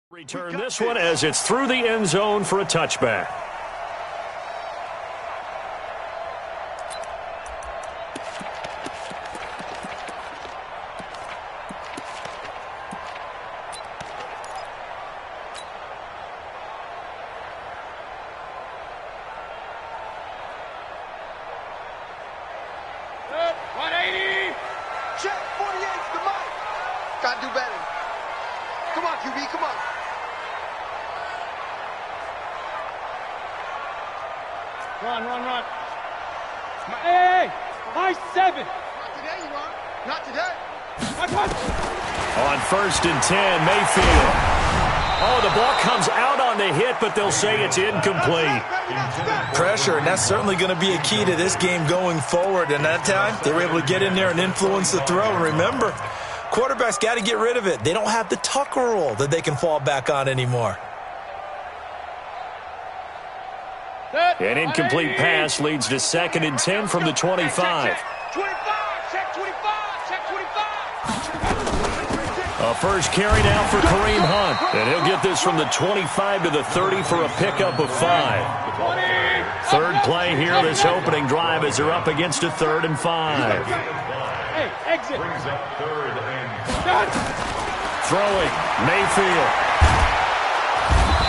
Return this one as it's through the end zone for a touchback. Check 48's the mic. Gotta do better. Come on, QB, come on. Run. Hey, high 7. Not today, you are. Not today. On 1st and 10, Mayfield. Oh, the ball comes out on the hit, but they'll say it's incomplete. Pressure, and that's certainly going to be a key to this game going forward. And that time, they were able to get in there and influence the throw. And remember, quarterbacks got to get rid of it. They don't have the Tucker rule that they can fall back on anymore. An incomplete pass leads to 2nd and 10 from the 25. Check 25. A first carry now for Kareem Hunt. And he'll get this from the 25 to the 30 for a pickup of 5. Third play here this opening drive as they're up against a 3rd and 5. Hey, exit. Throwing, Mayfield.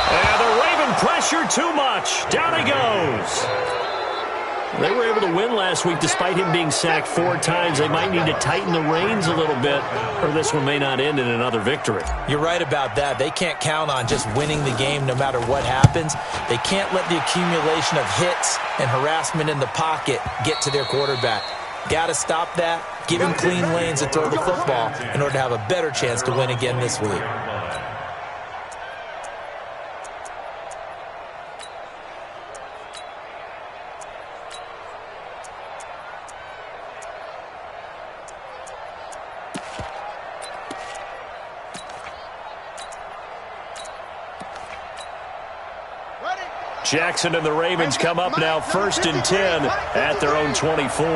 And the Raven pressure too much. Down he goes. They were able to win last week despite him being sacked 4 times. They might need to tighten the reins a little bit, or this one may not end in another victory. You're right about that. They can't count on just winning the game no matter what happens. They can't let the accumulation of hits and harassment in the pocket get to their quarterback. Got to stop that, give him clean lanes to throw the football in order to have a better chance to win again this week. Jackson and the Ravens come up now 1st and 10 at their own 24.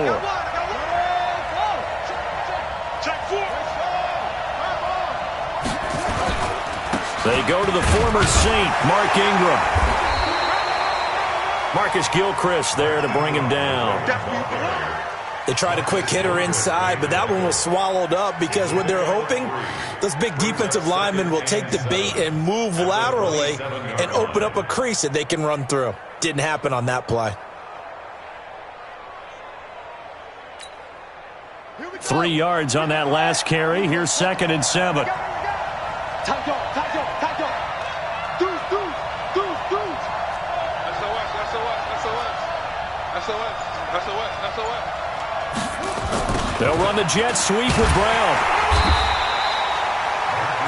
They go to the former Saint, Mark Ingram. Marcus Gilchrist there to bring him down. They tried a quick hitter inside, but that one was swallowed up because what they're hoping, those big defensive linemen will take the bait and move laterally and open up a crease that they can run through. Didn't happen on that play. 3 yards on that last carry. Here's 2nd and 7. Tight dog. SOS. They'll run the jet sweep with Brown.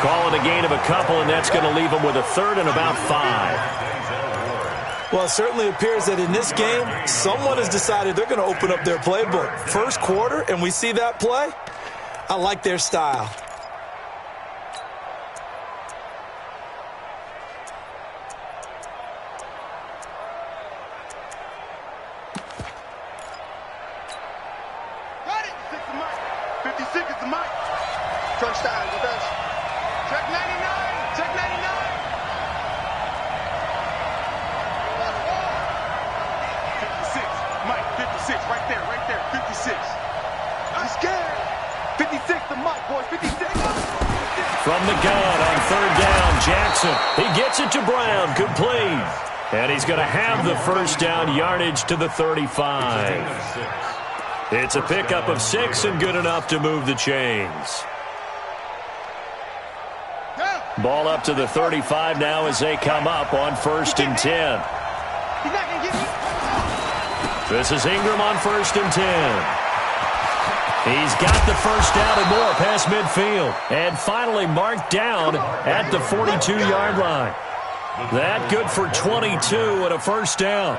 Call it a gain of a couple, and that's going to leave them with a 3rd and about 5. Well, it certainly appears that in this game, someone has decided they're going to open up their playbook. First quarter, and we see that play. I like their style. From the gun on 3rd down, Jackson. He gets it to Brown, complete. And he's going to have the first down, yardage to the 35. It's a pickup of 6 and good enough to move the chains. Ball up to the 35 now as they come up on 1st and 10. This is Ingram on 1st and 10. He's got the first down and more past midfield. And finally marked down at the 42-yard line. That good for 22 and a first down.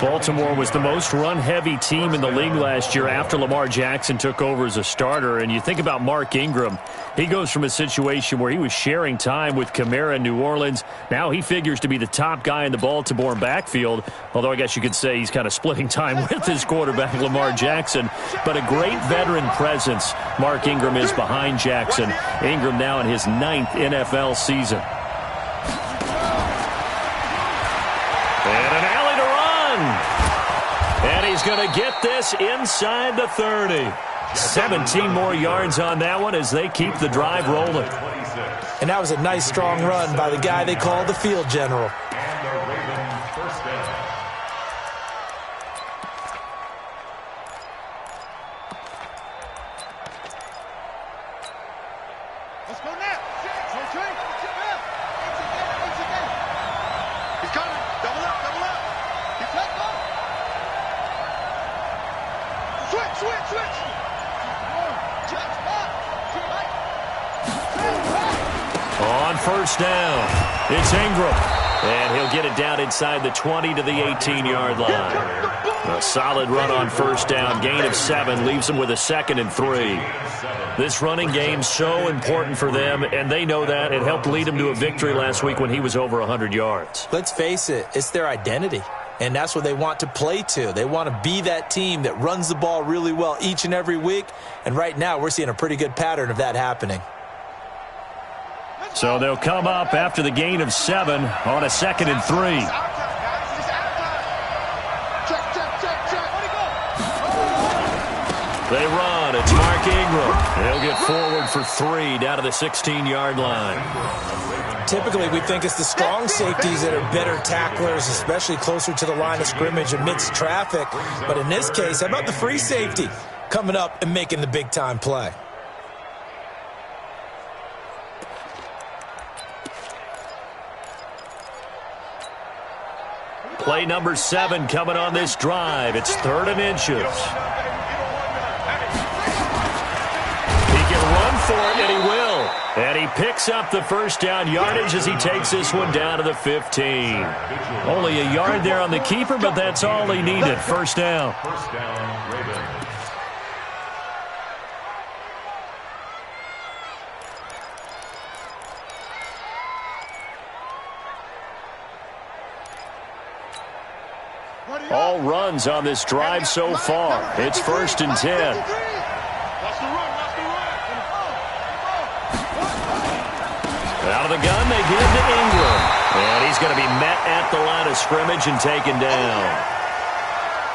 Baltimore was the most run-heavy team in the league last year after Lamar Jackson took over as a starter. And you think about Mark Ingram, he goes from a situation where he was sharing time with Kamara in New Orleans. Now he figures to be the top guy in the Baltimore backfield, although I guess you could say he's kind of splitting time with his quarterback, Lamar Jackson. But a great veteran presence Mark Ingram is behind Jackson. Ingram now in his 9th NFL season. And an alley to run. And he's going to get this inside the 30. 17 more yards on that one as they keep the drive rolling. And that was a nice, strong run by the guy they call the field general. Let's go now. He's coming. Double up, double up. He's let go. Switch. On first down, it's Ingram. And he'll get it down inside the 20 to the 18-yard line. A solid run on first down. Gain of 7 leaves them with a 2nd and 3. This running game's so important for them, and they know that. It helped lead them to a victory last week when he was over 100 yards. Let's face it, it's their identity. And that's what they want to play to. They want to be that team that runs the ball really well each and every week. And right now, we're seeing a pretty good pattern of that happening. So they'll come up after the gain of 7 on a 2nd and 3. They run. It's Mark Ingram. They'll get forward for 3 down to the 16-yard line. Typically, we think it's the strong safeties that are better tacklers, especially closer to the line of scrimmage amidst traffic. But in this case, how about the free safety coming up and making the big-time play? Play number 7 coming on this drive. It's 3rd and inches. He can run for it, and he will. And he picks up the first down yardage as he takes this one down to the 15. Only a yard there on the keeper, but that's all he needed. First down. Raven. All runs on this drive so far. It's 1st and 10. Out of the gun, they give to Ingram. And he's going to be met at the line of scrimmage and taken down.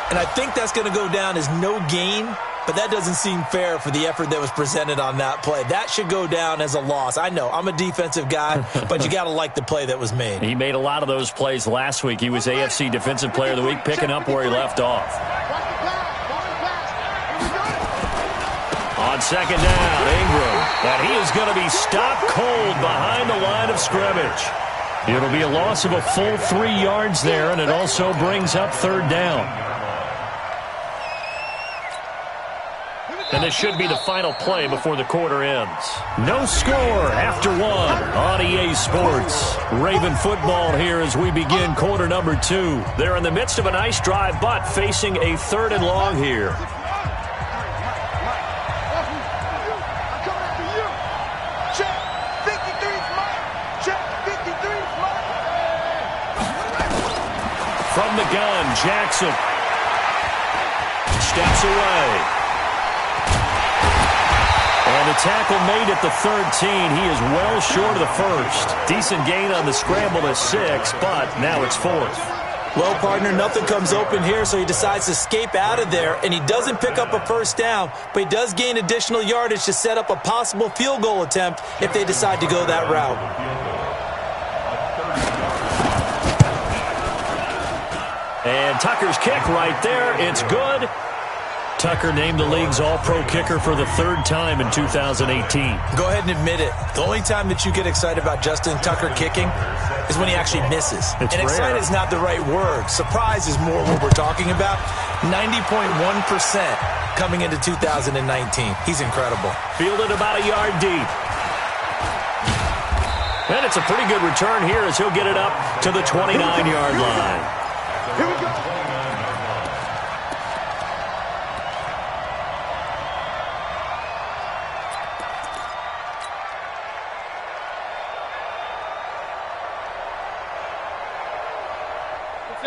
And I think that's going to go down as no gain, but that doesn't seem fair for the effort that was presented on that play. That should go down as a loss. I know, I'm a defensive guy, but you got to like the play that was made. He made a lot of those plays last week. He was AFC Defensive Player of the Week, picking up where he left off. On 2nd down, Ingram. And he is going to be stopped cold behind the line of scrimmage. It'll be a loss of a full 3 yards there, and it also brings up 3rd down. And this should be the final play before the quarter ends. No score after 1 on EA Sports. Raven football here as we begin quarter number 2. They're in the midst of a nice drive, but facing a 3rd and long here. From the gun, Jackson steps away. And the tackle made at the 13. He is well short of the 1st. Decent gain on the scramble to 6, but now it's 4th. Well, partner, nothing comes open here, so he decides to escape out of there, and he doesn't pick up a first down, but he does gain additional yardage to set up a possible field goal attempt if they decide to go that route. And Tucker's kick right there. It's good. Tucker named the league's all-pro kicker for the 3rd time in 2018. Go ahead and admit it. The only time that you get excited about Justin Tucker kicking is when he actually misses. It's and rare. Excited is not the right word. Surprise is more what we're talking about. 90.1% coming into 2019. He's incredible. Fielded about a yard deep. And it's a pretty good return here as he'll get it up to the 29-yard line. Here we go.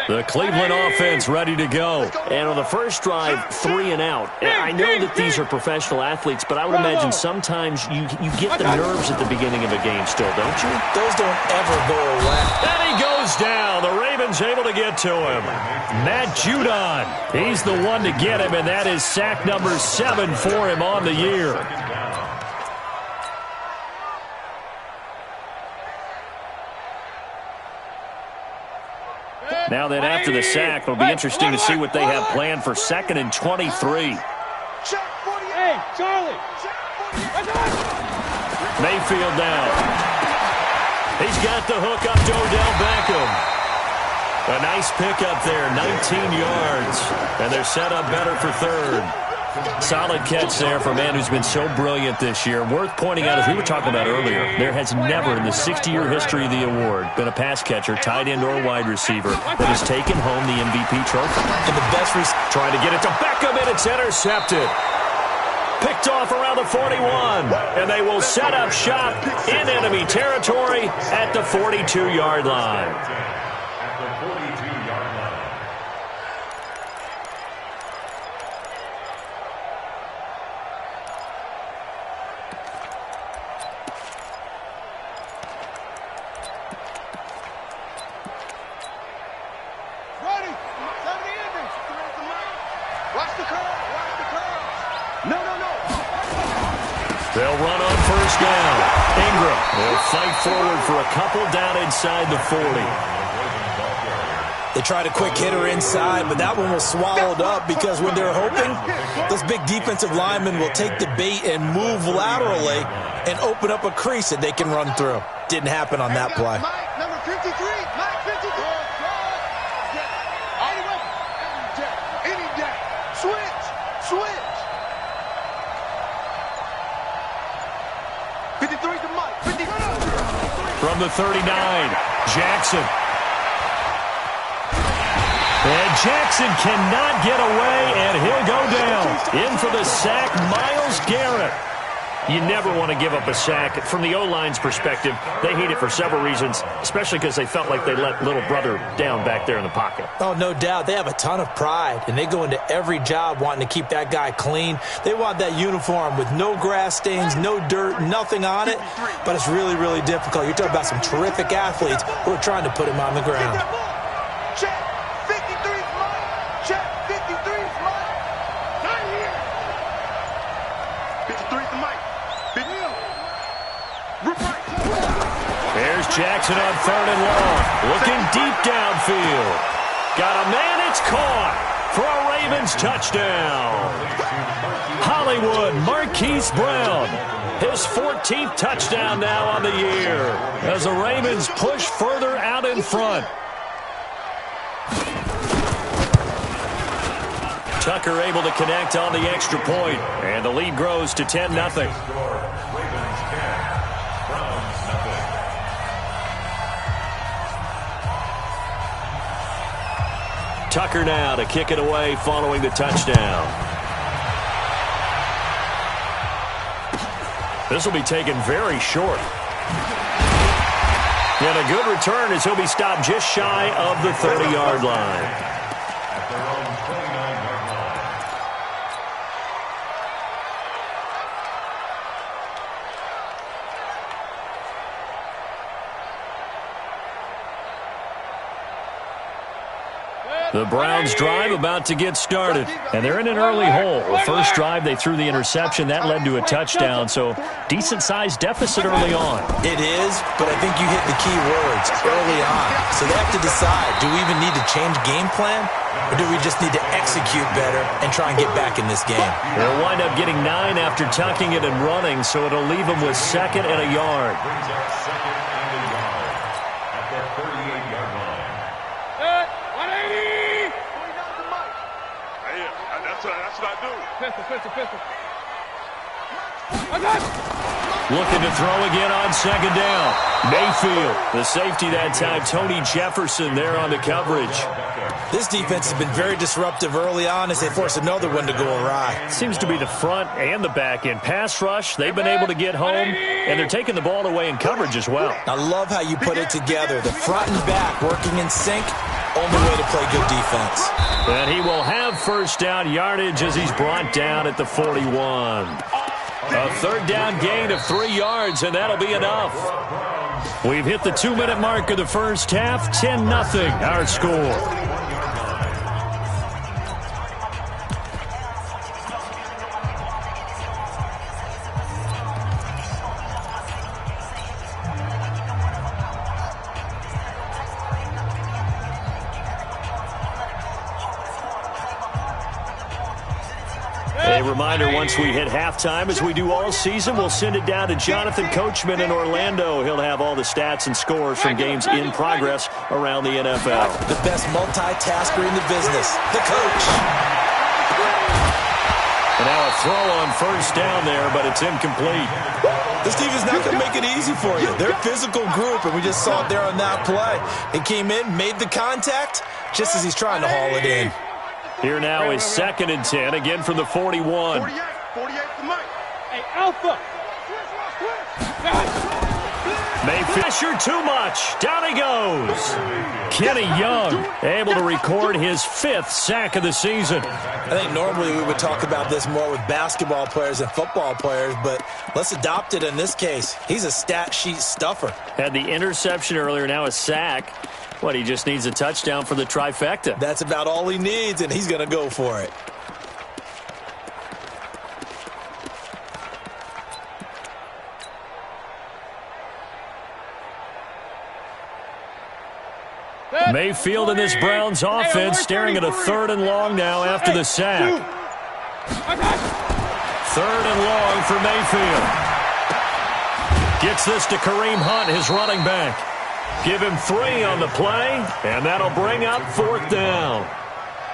The Cleveland offense ready to go. And on the first drive, 3 and out. I know that these are professional athletes, but I would imagine sometimes you get the nerves at the beginning of a game still, don't you? Those don't ever go away. And he goes down. The Ravens Browns able to get to him. Matt Judon, he's the one to get him, and that is sack number 7 for him on the year. Now then, after the sack, it'll be interesting to see what they have planned for 2nd and 23. Hey, Charlie! Mayfield down. He's got the hook up to Odell Beckham. A nice pickup there, 19 yards. And they're set up better for 3rd. Solid catch there for a man who's been so brilliant this year. Worth pointing out, as we were talking about earlier, there has never in the 60-year history of the award been a pass catcher, tight end, or wide receiver that has taken home the MVP trophy. And the best trying to get it to Beckham, and it's intercepted. Picked off around the 41, and they will set up shop in enemy territory at the 42-yard line. They'll run on 1st down. Ingram will fight forward for a couple down inside the 40. They tried a quick hitter inside, but that one was swallowed up because when they're hoping, those big defensive linemen will take the bait and move laterally and open up a crease that they can run through. Didn't happen on that play. Mike, number 53. Mike, 53. Any day. Switch. 53 to Mike. 53. From the 39, Jackson. And Jackson cannot get away, and he'll go down. In for the sack, Myles Garrett. You never want to give up a sack. From the O-line's perspective, they hate it for several reasons, especially because they felt like they let little brother down back there in the pocket. Oh, no doubt. They have a ton of pride, and they go into every job wanting to keep that guy clean. They want that uniform with no grass stains, no dirt, nothing on it, but it's really, really difficult. You're talking about some terrific athletes who are trying to put him on the ground. Check. 53's Mike. Check. 53's Mike. Not here. 53's the Mike. There's Jackson on 3rd and long. Looking deep downfield. Got a man, it's caught for a Ravens touchdown. Hollywood Marquise Brown. His 14th touchdown now on the year as the Ravens push further out in front. Tucker able to connect on the extra point, and the lead grows to 10-0. Tucker now to kick it away following the touchdown. This will be taken very short. And a good return as he'll be stopped just shy of the 30-yard line. The Browns drive about to get started, and they're in an early hole. The first drive, they threw the interception. That led to a touchdown, so decent-sized deficit early on. It is, but I think you hit the key words early on. So they have to decide, do we even need to change game plan, or do we just need to execute better and try and get back in this game? They'll wind up getting 9 after tucking it and running, so it'll leave them with 2nd and a yard. Pistol. Looking to throw again on 2nd down. Mayfield, the safety that time. Tony Jefferson there on the coverage. This defense has been very disruptive early on as they force another one to go awry. Seems to be the front and the back end. Pass rush, they've been able to get home, and they're taking the ball away in coverage as well. I love how you put it together. The front and back working in sync. Only way to play good defense. And he will have 1st down yardage as he's brought down at the 41. A 3rd down gain of 3 yards, and that'll be enough. We've hit the 2-minute mark of the first half. 10-0 our score. A reminder, once we hit halftime, as we do all season, we'll send it down to Jonathan Coachman in Orlando. He'll have all the stats and scores from games in progress around the NFL. The best multitasker in the business, the coach. And now a throw on first down there, but it's incomplete. This team is not going to make it easy for you. They're a physical group, and we just saw it there on that play. He came in, made the contact, just as he's trying to haul it in. Here now is 2nd and 10, again from the 41. 48 to Mike. Hey, Alpha. May pressure too much. Down he goes. Kenny Young able to record his 5th sack of the season. I think normally we would talk about this more with basketball players and football players, but let's adopt it in this case. He's a stat sheet stuffer. Had the interception earlier, now a sack. What, he just needs a touchdown for the trifecta. That's about all he needs, and he's going to go for it. Mayfield in this Browns offense staring at a 3rd and long now after the sack. 3rd and long for Mayfield. Gets this to Kareem Hunt, his running back. Give him 3 on the play, and that'll bring up 4th down.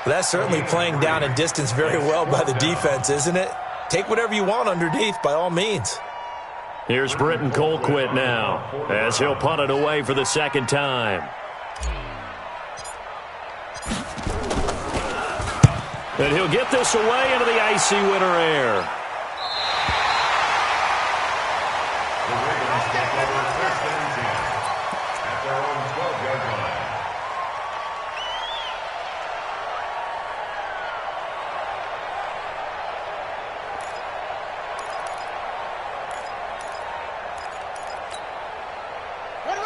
That's certainly playing down and distance very well by the defense, isn't it? Take whatever you want underneath, by all means. Here's Britton Colquitt now, as he'll punt it away for the 2nd time. And he'll get this away into the icy winter air.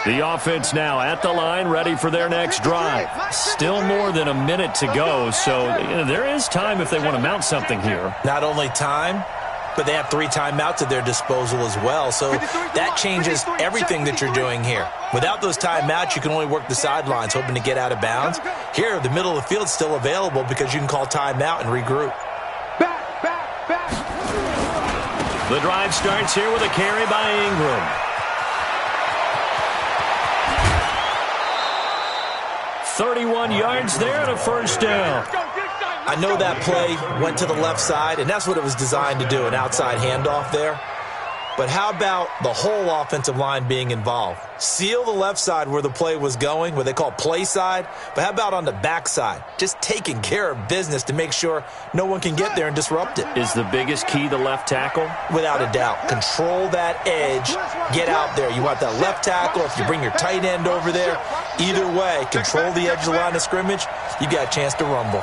The offense now at the line, ready for their next drive. Still more than a minute to go, so there is time if they want to mount something here. Not only time, but they have 3 timeouts at their disposal as well, so that changes everything that you're doing here. Without those timeouts, you can only work the sidelines, hoping to get out of bounds. Here, the middle of the field is still available because you can call timeout and regroup. The drive starts here with a carry by Ingram. 31 yards there and a 1st down. I know that play went to the left side, and that's what it was designed to do, an outside handoff there. But how about the whole offensive line being involved? Seal the left side where the play was going, what they call play side, but how about on the back side? Just taking care of business to make sure no one can get there and disrupt it. Is the biggest key the left tackle? Without a doubt. Control that edge. Get out there. You want that left tackle. If you bring your tight end over there, either way, control the edge of the line of scrimmage, you got a chance to rumble.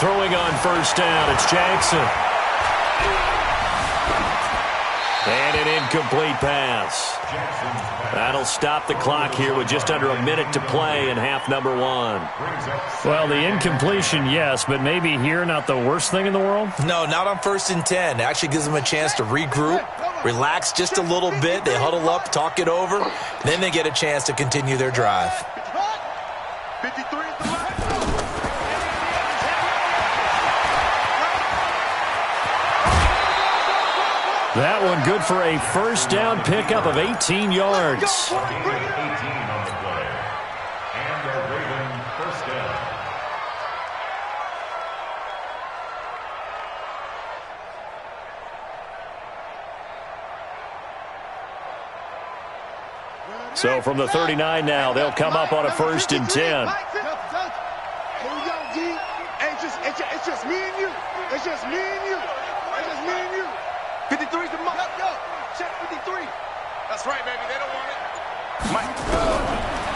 Throwing on 1st down, it's Jackson. And an incomplete pass. That'll stop the clock here with just under a minute to play in half number 1. Well, the incompletion, yes, but maybe here not the worst thing in the world? No, not on 1st and 10. It actually gives them a chance to regroup, relax just a little bit. They huddle up, talk it over, then they get a chance to continue their drive. 53 at the left. That one good for a 1st down pickup of 18 yards. 18 on the play. And a Raven 1st down. So from the 39 now, they'll come up on a 1st and 10. Here we go, G. It's just me and you. It's just me and you. It's just me and you. 53's the mark. Go. Check 53. That's right, baby. They don't want it. Mike.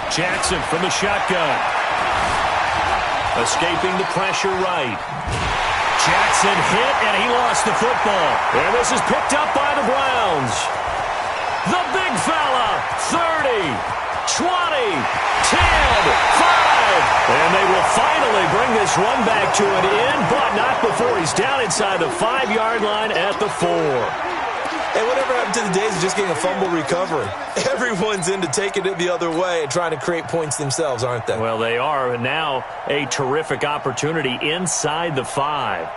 Jackson from the shotgun. Escaping the pressure right. Jackson hit, and he lost the football. And this is picked up by the Browns. The big fella, 30, 20, 10, 5. And they will finally bring this one back to an end, but not before he's down inside the 5-yard line at the 4. Hey, whatever happened to the days of just getting a fumble recovery? Everyone's into taking it the other way and trying to create points themselves, aren't they? Well, they are. Now a terrific opportunity inside the 5.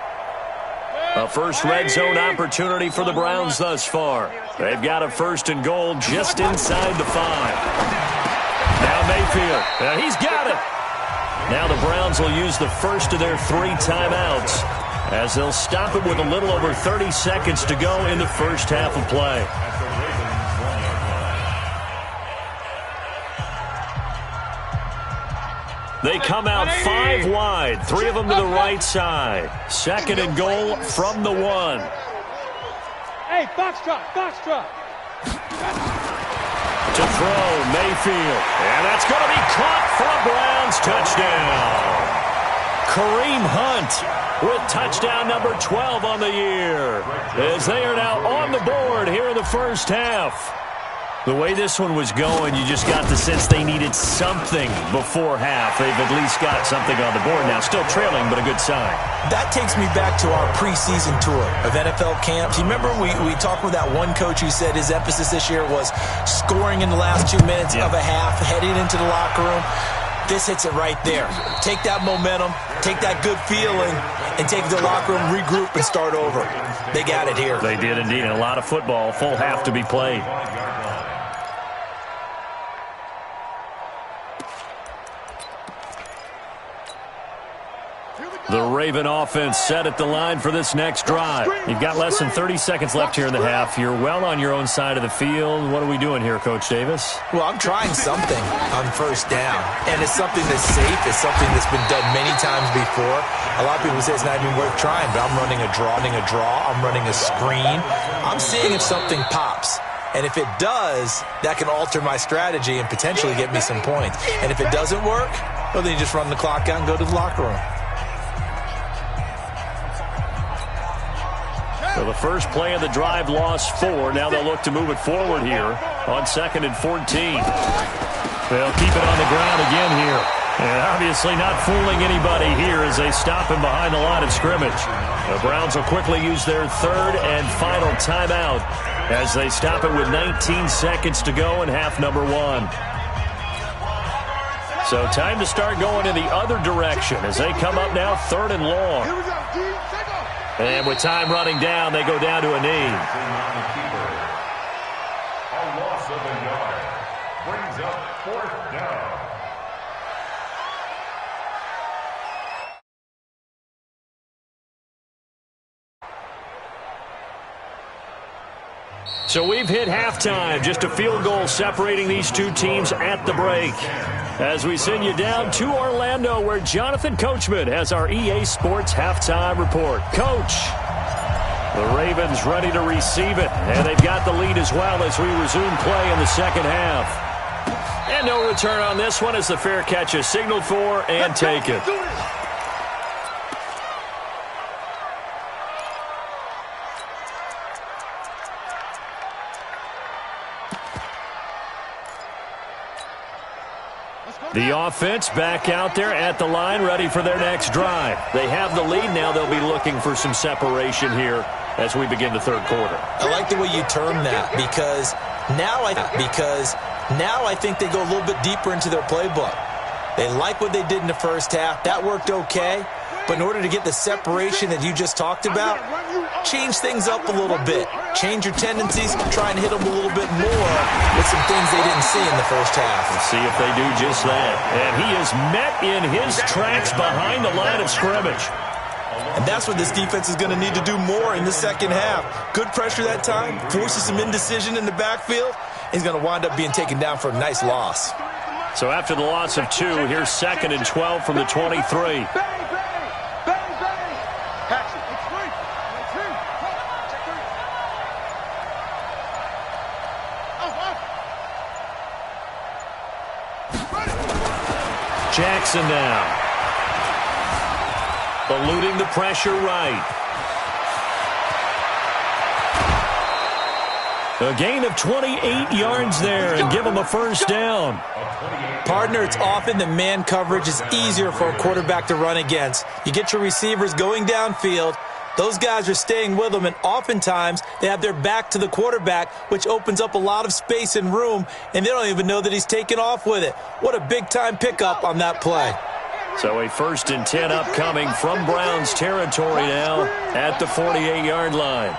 A first red zone opportunity for the Browns thus far. They've got a first and goal just inside the 5. Now Mayfield. He's got it. Now the Browns will use the first of their 3 timeouts, as they'll stop it with a little over 30 seconds to go in the first half of play. They come out 5 wide, 3 of them to the right side. Second and goal from the 1. Hey, foxtrot, foxtrot. To throw, Mayfield. And that's going to be caught for a Browns touchdown. Kareem Hunt with touchdown number 12 on the year, as they are now on the board here in the first half. The way this one was going, you just got the sense they needed something before half. They've at least got something on the board now. Still trailing, but a good sign. That takes me back to our preseason tour of NFL camps. You remember we talked with that one coach who said his emphasis this year was scoring in the last 2 minutes of a half, heading into the locker room. This hits it right there. Take that momentum, take that good feeling, and take it to the locker room, regroup, and start over. They got it here. They did indeed, and a lot of football, full half to be played. The Raven offense set at the line for this next drive. You've got less than 30 seconds left here in the half. You're well on your own side of the field. What are we doing here, Coach Davis? Well, I'm trying something on first down, and it's something that's safe. It's something that's been done many times before. A lot of people say it's not even worth trying, but I'm running a draw. I'm running a screen. I'm seeing if something pops. And if it does, that can alter my strategy and potentially get me some points. And if it doesn't work, well, then you just run the clock out and go to the locker room. So the first play of the drive lost 4. Now they'll look to move it forward here on 2nd and 14. They'll keep it on the ground again here. And obviously not fooling anybody here as they stop him behind the line of scrimmage. The Browns will quickly use their 3rd and final timeout as they stop it with 19 seconds to go in half number 1. So time to start going in the other direction as they come up now 3rd and long. And with time running down, they go down to a knee. A loss of a yard brings up 4th down. So we've hit halftime, just a field goal separating these two teams at the break. As we send you down to Orlando, where Jonathan Coachman has our EA Sports halftime report. Coach, the Ravens ready to receive it, and they've got the lead as well as we resume play in the second half. And no return on this one as the fair catch is signaled for and taken. The offense back out there at the line, ready for their next drive. They have the lead. Now they'll be looking for some separation here as we begin the third quarter. I like the way you term that because now I think they go a little bit deeper into their playbook. They like what they did in the first half. That worked okay. But in order to get the separation that you just talked about, change things up a little bit. Change your tendencies, try and hit them a little bit more with some things they didn't see in the first half. Let's see if they do just that. And he is met in his tracks behind the line of scrimmage. And that's what this defense is going to need to do more in the second half. Good pressure that time, forces some indecision in the backfield. He's going to wind up being taken down for a nice loss. So after the loss of 2, here's 2nd and 12 from the 23. Jackson now. eluding the pressure right. A gain of 28 yards there and give him a first down. Partner, it's often that man coverage is easier for a quarterback to run against. You get your receivers going downfield. Those guys are staying with them, and oftentimes they have their back to the quarterback, which opens up a lot of space and room, and they don't even know that he's taken off with it. What a big-time pickup on that play. So a 1st and 10 upcoming from Browns territory now at the 48-yard line.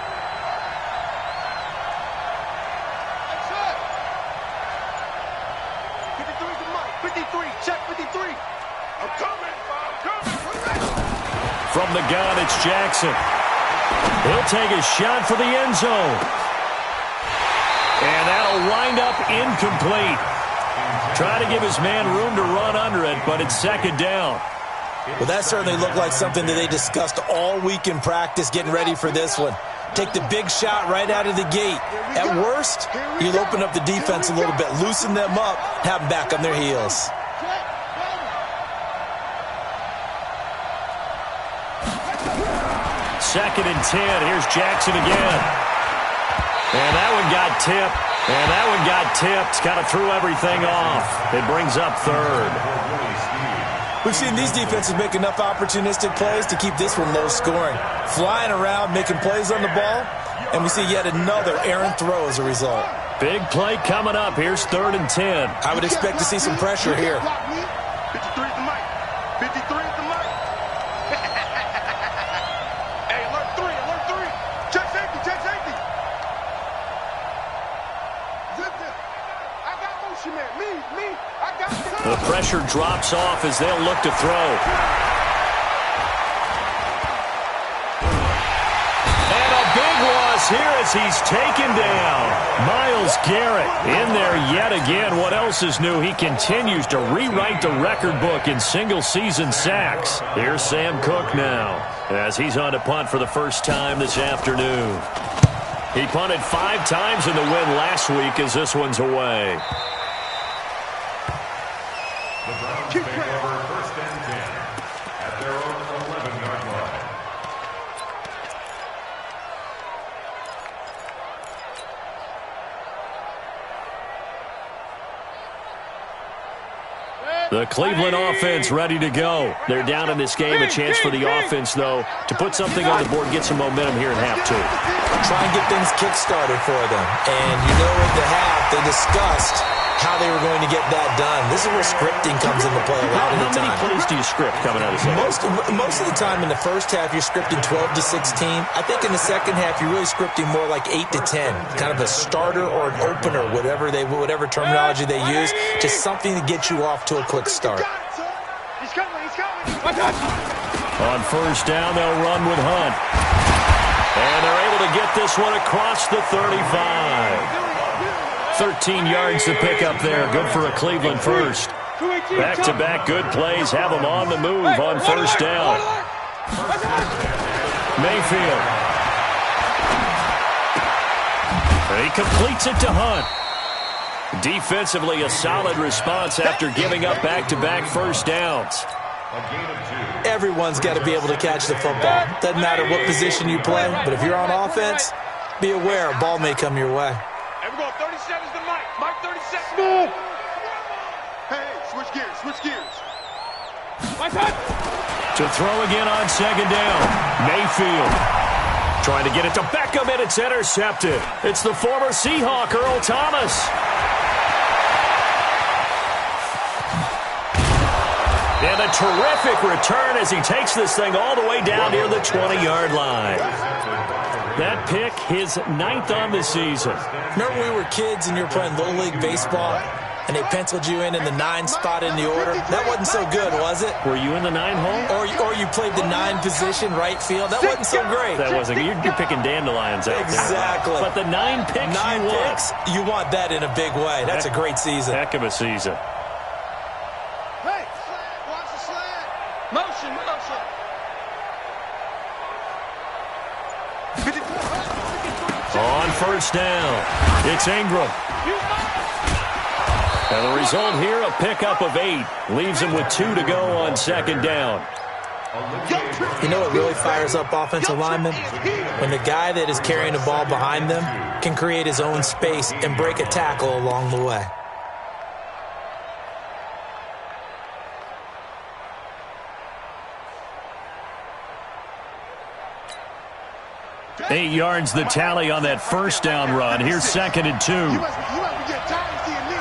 From the gun, it's Jackson. He'll take a shot for the end zone. And that'll wind up incomplete. Try to give his man room to run under it, but it's 2nd down. Well, that certainly looked like something that they discussed all week in practice getting ready for this one. Take the big shot right out of the gate. At worst, you'll open up the defense a little bit, loosen them up, have them back on their heels. 2nd and 10. Here's Jackson again. And that one got tipped. And that one got tipped. Kind of threw everything off. It brings up 3rd. We've seen these defenses make enough opportunistic plays to keep this one low scoring. Flying around, making plays on the ball, and we see yet another errant throw as a result. Big play coming up. Here's 3rd and 10. I would expect to see some pressure here. 53 is the mic. 53 is the mic. Hey, alert 3, alert 3. Check safety, check safety. I got motion, man. Me. I got the pressure drops off as they'll look to throw. And a big loss here as he's taken down. Myles Garrett in there yet again. What else is new? He continues to rewrite the record book in single-season sacks. Here's Sam Cook now as he's on to punt for the first time this afternoon. He punted 5 times in the win last week as this one's away. The Browns take over 1st and 10 at their own 11-yard line. The Cleveland offense ready to go. They're down in this game. A chance for the offense, though, to put something on the board, get some momentum here in half 2. Try and get things kick-started for them. And you know at the half, they discussed how they were going to get that done. This is where scripting comes into play a lot of the time. How many plays do you script coming out of the second? Most of the time in the first half, you're scripting 12 to 16. I think in the second half, you're really scripting more like 8 to 10. Kind of a starter or an opener, whatever terminology they use. Just something to get you off to a quick start. He's coming. On 1st down, they'll run with Hunt. And they're able to get this one across the 35. 13 yards to pick up there. Good for a Cleveland first. Back-to-back good plays. Have them on the move on 1st down. Mayfield. He completes it to Hunt. Defensively, a solid response after giving up back-to-back first downs. Everyone's got to be able to catch the football. Doesn't matter what position you play, but if you're on offense, be aware a ball may come your way. Hey, we're going 37 is the mic. Mic 37. Hey, switch gears. My time. To throw again on 2nd down. Mayfield trying to get it to Beckham, and it's intercepted. It's the former Seahawk, Earl Thomas. And a terrific return as he takes this thing all the way down near the 20-yard line. That pick, his 9th on the season. Remember when we were kids and you were playing Little League Baseball and they penciled you in the 9 spot in the order? That wasn't so good, was it? Were you in the 9 hole? Or you played the 9 position, right field? That wasn't so great. That wasn't. You're picking dandelions out exactly. there. But the 9 picks you want that in a big way. That's a great season. Heck of a season. Hey, watch the slant. Motion. On 1st down, it's Ingram. And the result here, a pickup of 8. Leaves him with 2 to go on 2nd down. You know what really fires up offensive linemen? When the guy that is carrying the ball behind them can create his own space and break a tackle along the way. Eight yards the tally on that first down run. Here's 2nd and 2. You must be getting tired of seeing me.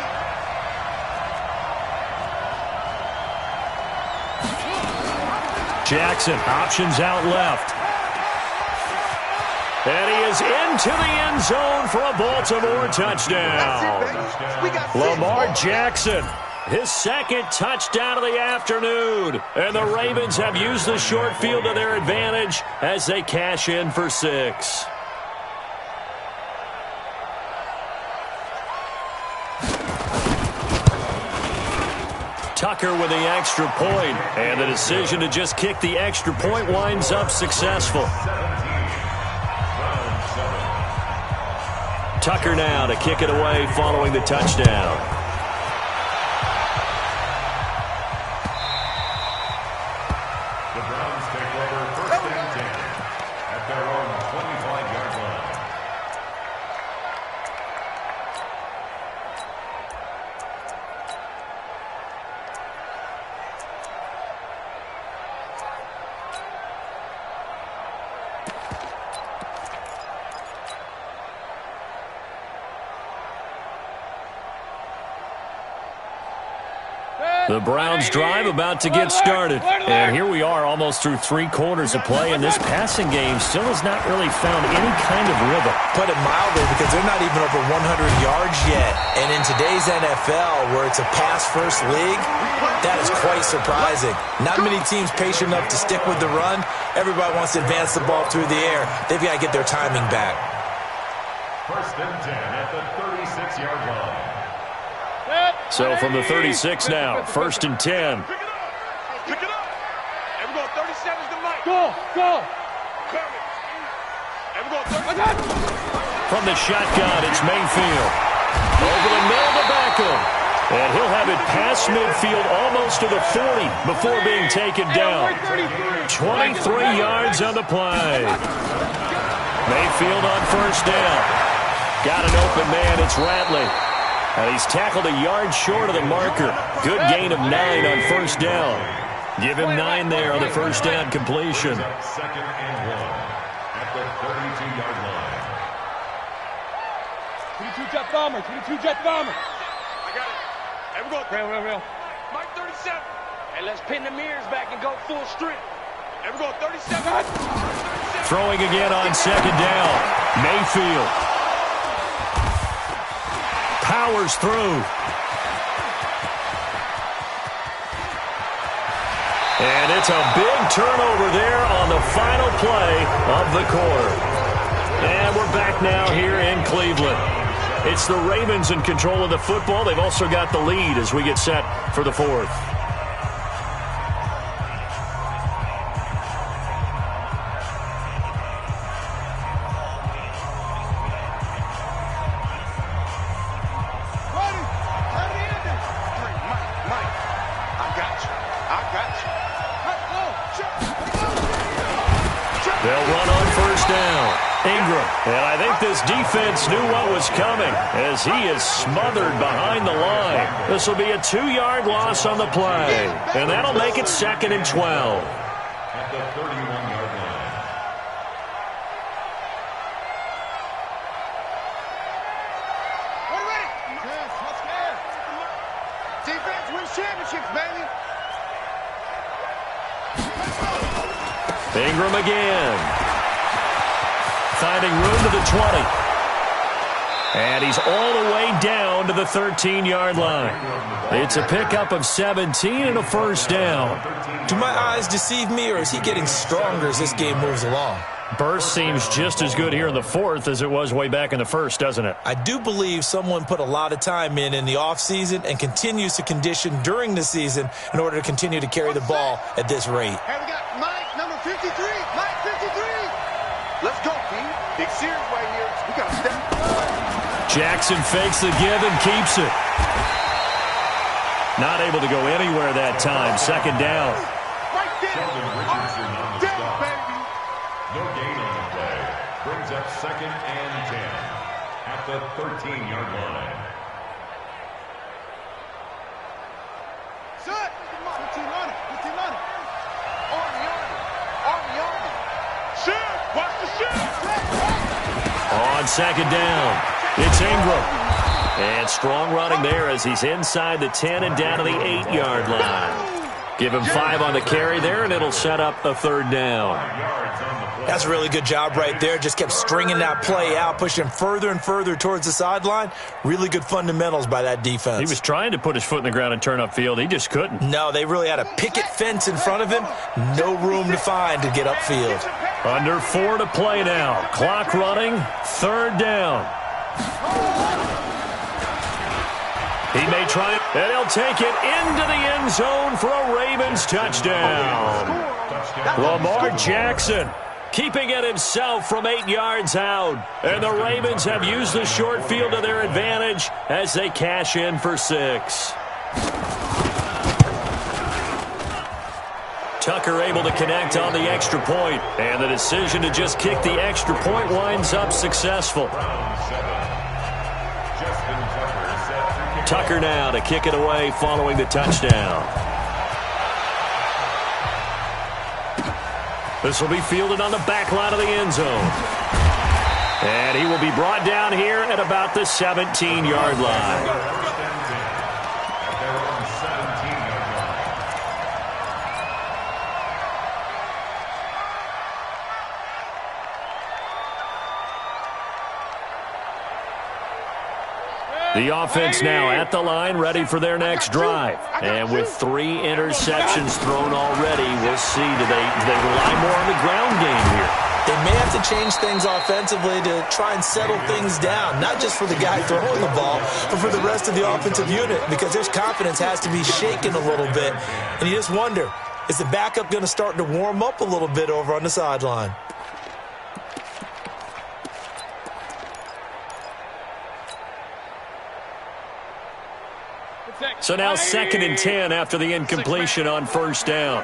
Jackson options out left. And he is into the end zone for a Baltimore touchdown. Lamar Jackson, his 2nd touchdown of the afternoon. And the Ravens have used the short field to their advantage as they cash in for 6. Tucker with the extra point, and the decision to just kick the extra point winds up successful. Tucker now to kick it away following the touchdown. The Browns take over 1st and 10 at their own 25-yard line. The Browns drive about to get started. And here we are almost through 3 quarters of play, and this passing game still has not really found any kind of rhythm. Put it mildly, because they're not even over 100 yards yet. And in today's NFL, where it's a pass-first league, that is quite surprising. Not many teams patient enough to stick with the run. Everybody wants to advance the ball through the air. They've got to get their timing back. 1st and 10 at the 36-yard line. So from the 36 now, 1st and 10. Pick it up. And we're going 37 to Mike. Go. Coming. And we're going 30. From the shotgun, it's Mayfield. Over the middle to Beckham. And he'll have it past midfield almost to the 40 before being taken down. 23 yards on the play. Mayfield on 1st down. Got an open man, it's Ratley. And he's tackled a yard short of the marker. Good gain of 9 on 1st down. Give him 9 there on the 1st down completion. 2nd and 1 at the 32-yard line. 22 jet bomber. I got it. And we're going Real. Mike 37. And let's pin the mirrors back and go full strength. And we're going 37. Throwing again on 2nd down. Mayfield. Powers through. And it's a big turnover there on the final play of the quarter. And we're back now here in Cleveland. It's the Ravens in control of the football. They've also got the lead as we get set for the 4th. They'll run on 1st down. Ingram. And I think this defense knew what was coming as he is smothered behind the line. This will be a 2-yard loss on the play. And that'll make it 2nd and 12. At the 31-yard line. We're ready. Yes, let's go. Defense wins championships, baby. Ingram again. Finding room to the 20. And he's all the way down to the 13-yard line. It's a pickup of 17 and a 1st down. Do my eyes deceive me, or is he getting stronger as this game moves along? Burst seems just as good here in the 4th as it was way back in the 1st, doesn't it? I do believe someone put a lot of time in the offseason and continues to condition during the season in order to continue to carry the ball at this rate. Hey, we got Mike, number 53. Mike, 53. Let's go, King. Big series right here. We got to step. Jackson fakes the give and keeps it. Not able to go anywhere that time. 2nd down. Mike Sheldon Richardson on the stop. No gain on the play. Brings up 2nd and 10 at the 13-yard line. Set. 15 on it. 15 on it. Army. Shoot. Watch the shoot. On 2nd down, it's Ingram. And strong running there as he's inside the 10 and down to the 8-yard line. Give him 5 on the carry there, and it'll set up a 3rd down. That's a really good job right there. Just kept stringing that play out, pushing further and further towards the sideline. Really good fundamentals by that defense. He was trying to put his foot in the ground and turn upfield. He just couldn't. No, they really had a picket fence in front of him. No room to find to get upfield. Under 4 to play now. Clock running, 3rd down. He may try it, and he'll take it into the end zone for a Ravens touchdown. Lamar Jackson keeping it himself from 8 yards out. And the Ravens have used the short field to their advantage as they cash in for 6. Tucker able to connect on the extra point, and the decision to just kick the extra point winds up successful. Tucker now to kick it away following the touchdown. This will be fielded on the back line of the end zone. And he will be brought down here at about the 17-yard line. The offense now at the line, ready for their next drive. And with 3 interceptions thrown already, we'll see, do they rely more on the ground game here? They may have to change things offensively to try and settle things down, not just for the guy throwing the ball, but for the rest of the offensive unit, because their confidence has to be shaken a little bit. And you just wonder, is the backup going to start to warm up a little bit over on the sideline? So now 2nd and 10 after the incompletion on 1st down.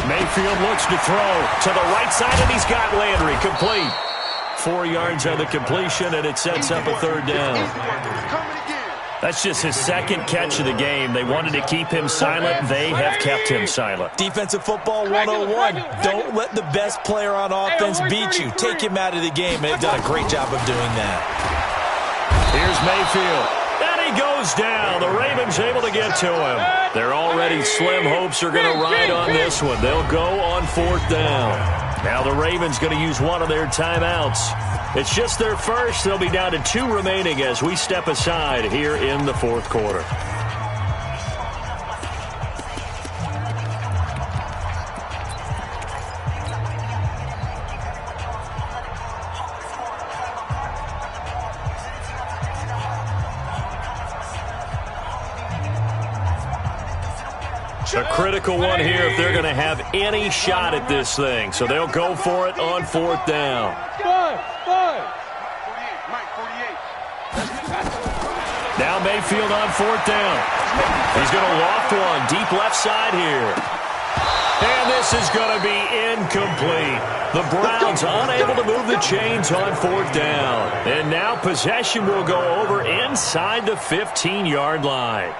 Mayfield looks to throw to the right side, and he's got Landry complete. 4 yards on the completion, and it sets up a 3rd down. That's just his 2nd catch of the game. They wanted to keep him silent. They have kept him silent. Defensive football 101. Don't let the best player on offense beat you. Take him out of the game, and they've done a great job of doing that. Here's Mayfield. And he goes down. The Ravens able to get to him. Their already slim hopes are going to ride on this one. They'll go on 4th down. Now the Ravens going to use one of their timeouts. It's just their first. They'll be down to 2 remaining as we step aside here in the 4th quarter. A critical one here if they're going to have any shot at this thing. So they'll go for it on 4th down. Now Mayfield on 4th down. He's going to loft one deep left side here. And this is going to be incomplete. The Browns unable to move the chains on 4th down. And now possession will go over inside the 15-yard line.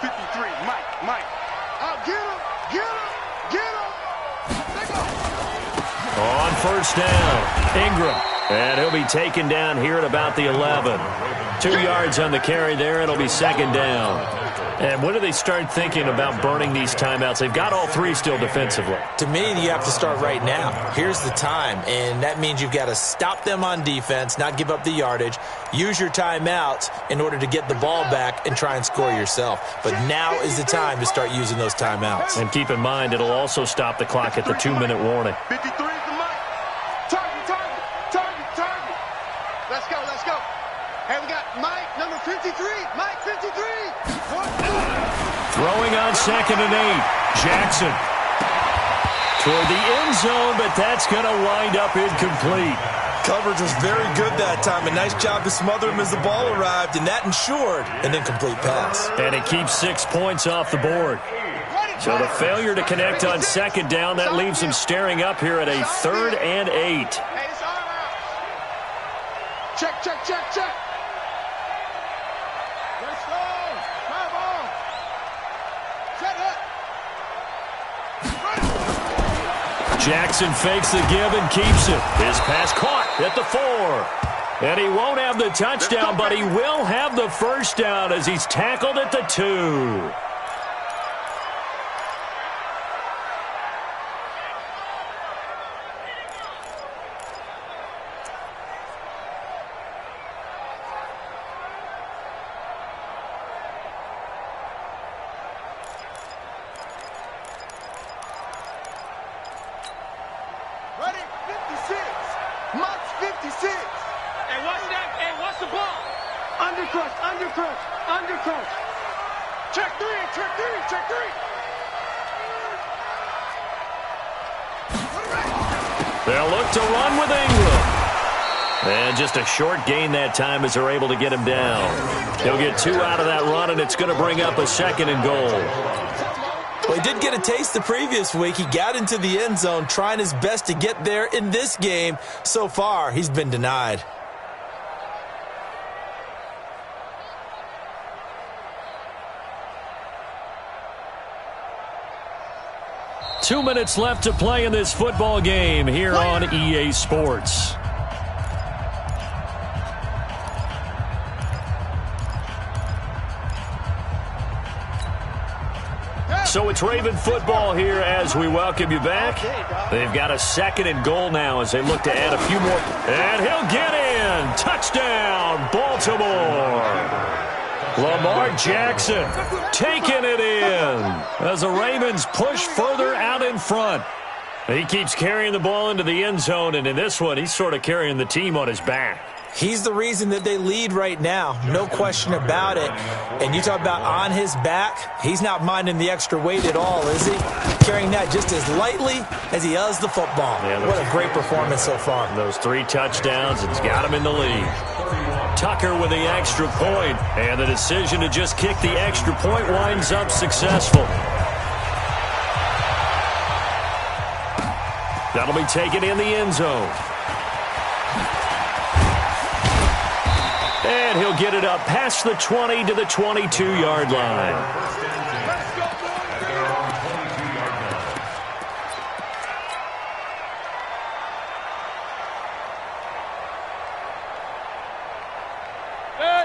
53, Mike. Get him. On 1st down, Ingram. And he'll be taken down here at about the 11. 2 yards on the carry there. It'll be 2nd down. And when do they start thinking about burning these timeouts? They've got all 3 still defensively. To me, you have to start right now. Here's the time, and that means you've got to stop them on defense, not give up the yardage, use your timeouts in order to get the ball back and try and score yourself. But now is the time to start using those timeouts. And keep in mind, it'll also stop the clock at the 2-minute warning. 53 is the Mike. Target. Let's go. Hey, we got Mike, number 53. Mike, 53. Throwing on 2nd and 8. Jackson. Toward the end zone, but that's going to wind up incomplete. Coverage was very good that time. A nice job to smother him as the ball arrived, and that ensured an incomplete pass. And it keeps 6 points off the board. So the failure to connect on second down, that leaves him staring up here at a 3rd and 8. Check, check, check, check. Let's go. Come on. Set up. Jackson fakes the give and keeps it. His pass caught at the 4. And he won't have the touchdown, but he will have the first down as he's tackled at the 2. Ready? 56. Max 56. Hey, what's that? Hey, what's the ball? Undercrush, undercrush, undercrush. Check 3, check 3, check 3. They'll look to run with Ingram. And just a short gain that time as they're able to get him down. He'll get 2 out of that run, and it's going to bring up a 2nd and goal. Well, he did get a taste the previous week. He got into the end zone trying his best to get there in this game. So far, he's been denied. Two minutes left to play in this football game here on EA Sports. So it's Raven football here as we welcome you back. They've got a 2nd and goal now as they look to add a few more. And he'll get in. Touchdown, Baltimore. Lamar Jackson taking it in as the Ravens push further out in front. He keeps carrying the ball into the end zone, and in this one, he's sort of carrying the team on his back. He's the reason that they lead right now, no question about it. And you talk about on his back, he's not minding the extra weight at all, is he? Carrying that just as lightly as he does the football. Yeah, what a great performance so far. Those 3 touchdowns, it's got him in the lead. Tucker with the extra point, and the decision to just kick the extra point winds up successful. That'll be taken in the end zone. And he'll get it up past the 20 to the 22-yard line.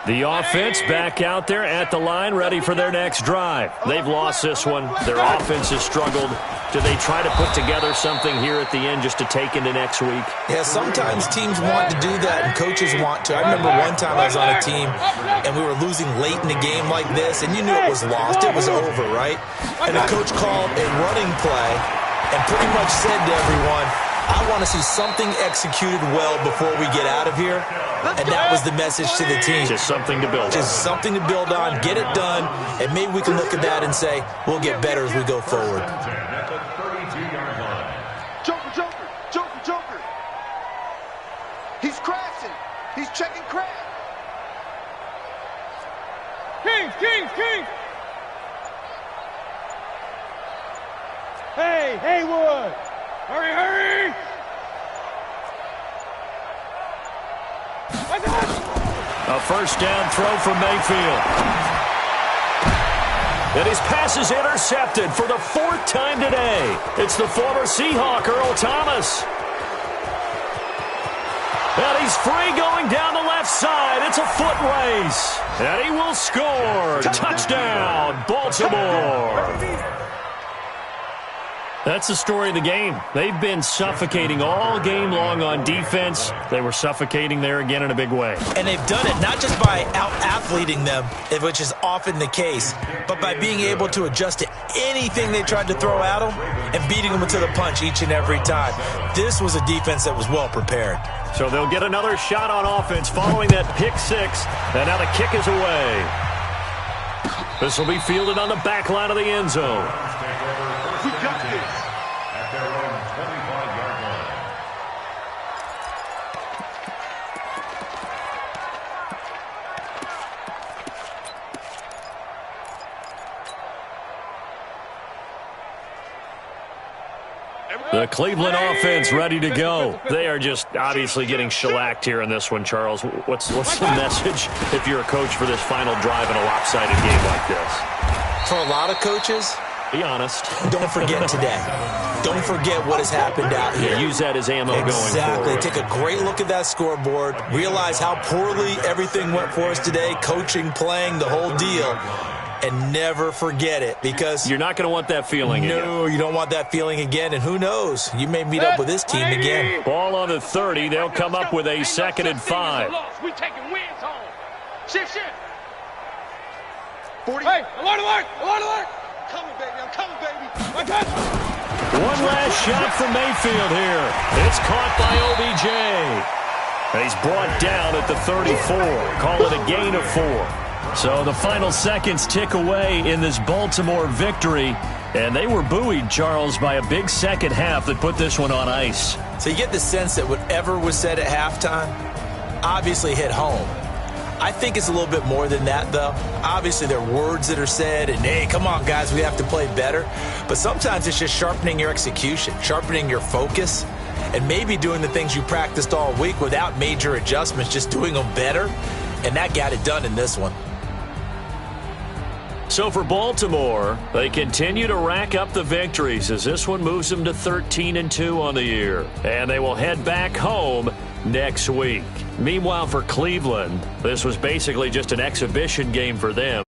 The offense back out there at the line, ready for their next drive. They've lost this one. Their offense has struggled. Do they try to put together something here at the end just to take into next week? Yeah, sometimes teams want to do that and coaches want to. I remember one time I was on a team and we were losing late in the game like this, and you knew it was lost. It was over, right? And the coach called a running play and pretty much said to everyone, I want to see something executed well before we get out of here. And that was the message to the team. Just something to build on. Just something to build on, get it done, and maybe we can look at that and say, we'll get better as we go forward. Joker, Joker, Joker, Joker. He's crashing. He's checking crash. Kings, Kings, Kings. Hey, Haywood. Hurry, hurry. A first down throw from Mayfield. And his pass is intercepted for the 4th time today. It's the former Seahawk, Earl Thomas. And he's free going down the left side. It's a foot race. And he will score. Touchdown, Baltimore. That's the story of the game. They've been suffocating all game long on defense. They were suffocating there again in a big way. And they've done it not just by out-athleting them, which is often the case, but by being able to adjust to anything they tried to throw at them and beating them to the punch each and every time. This was a defense that was well prepared. So they'll get another shot on offense following that pick 6. And now the kick is away. This will be fielded on the back line of the end zone. We got this. At their own 25-yard The Cleveland offense ready to go. They are just obviously getting shellacked here in this one, Charles. What's the message if you're a coach for this final drive in a lopsided game like this? For a lot of coaches, be honest. Don't forget today. Don't forget what has happened out here. Yeah, use that as ammo going forward. Exactly. Take a great look at that scoreboard. Realize how poorly everything went for us today. Coaching, playing, the whole deal. And never forget it, because you're not going to want that feeling again. No, you don't want that feeling again. And who knows? You may meet up with this team again. Ball on the 30. They'll come up with a 2nd and 5. We taking wins home. Shift. 40. Hey, alert. Coming, baby. I'm coming, baby. I got you. One last shot from Mayfield here. It's caught by OBJ. He's brought down at the 34. Call it a gain of 4. So the final seconds tick away in this Baltimore victory. And they were buoyed, Charles, by a big second half that put this one on ice. So you get the sense that whatever was said at halftime obviously hit home. I think it's a little bit more than that, though. Obviously, there are words that are said, and, hey, come on, guys, we have to play better. But sometimes it's just sharpening your execution, sharpening your focus, and maybe doing the things you practiced all week without major adjustments, just doing them better. And that got it done in this one. So for Baltimore, they continue to rack up the victories as this one moves them to 13-2 on the year. And they will head back home next week. Meanwhile, for Cleveland, this was basically just an exhibition game for them.